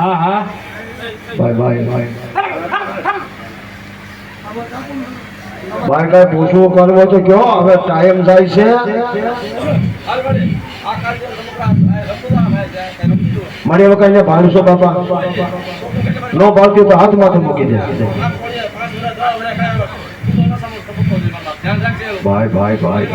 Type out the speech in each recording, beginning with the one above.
હા હા ભાઈ ભાઈ ભાઈ ભાઈ કઈ પૂછવું કરવો તો કયો, હવે ટાઈમ જાય છે. મારી હવે કઈ ભાડશો બાપા નો ભાવતી તો હાથમાંથી મૂકી દે. ભાઈ ભાઈ ભાઈ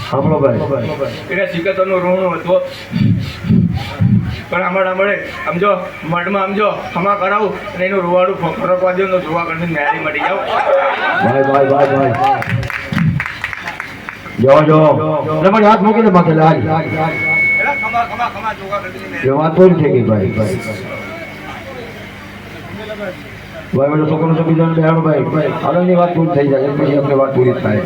સાંભળો ભાઈ એને સિકતર નું ઋણ હતો પણ આમળે સમજો મઢમાં સમજો ખમા કરાવું અને એનું રૂવાડું ફરકવા દો જોવા કરીને મેળી મળી જાવ. ભાઈ ભાઈ ભાઈ ભાઈ જો જો મને હાથ મૂકીને માથે લાગી એ વાત પૂરી થઈ ગઈ. ભાઈ ભાઈ ભાઈ મને છોકરો તો બીજાને બેહાડો ભાઈ ભાઈ આગળની વાત પૂરી થઈ જાય પછી આપણે વાત પૂરી થાય.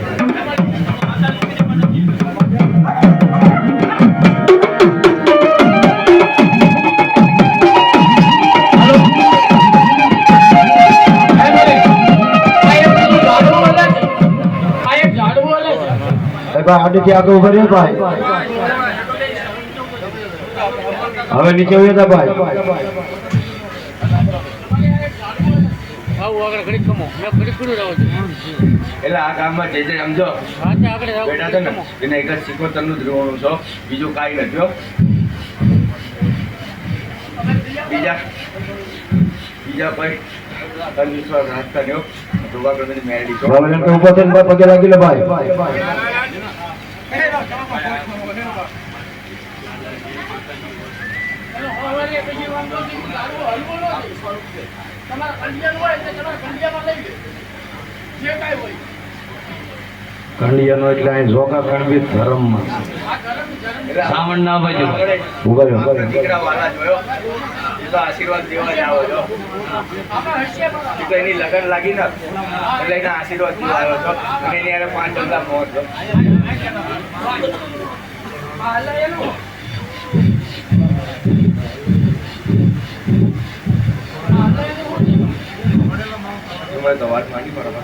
ભાઈ આડેથી આગળ ઉભા રહ્યો ભાઈ, હવે નીચે ઉભા હતા ભાઈ. એટલે આ ગામમાં જે સમજો બેટા છે ને એને એક જ સિકોતર નું જ રહેવાનું છો, બીજું કાંઈ નથી હો. બીજા કોઈ અંધવિશ્વાસ રાખતા નહીં હો. જોવા કરીને મેળવી છો. ઉભા થઈને પગે લાગી લે ભાઈ. કંડિયાનો એટલે અહીં જોગા કણવી ધર્મમાં શ્રાવણ ના બાજુ ઉભા રહ્યો. દીકરા વાલા જોયો એ તો આશીર્વાદ દેવા જ આવો છો. એ તો એની લગન લાગી ને એટલે એના આશીર્વાદ દેવા આવ્યો છો અને એની યારે 5 ધંધા મોત છો. તમારે તો વાત માંડી બરાબર.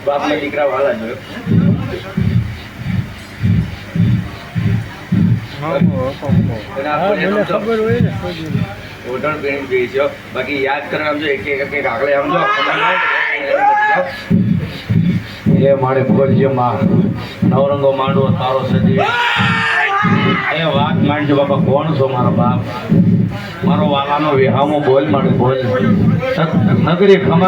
બાપના દીકરા વાલા જોયો. ઓઢણ પહેરી ગઈ છે બાકી યાદ કરે સમજો એક આગળ સમજો એ મારે બોલજે માં નવરંગો માંડવો તારો સજી એ વાત માંડજો બાપા. કોણ છો મારો બાપ? મારો વાલાનો વિહામો બોલ મારે બોલ. નગરી ખમા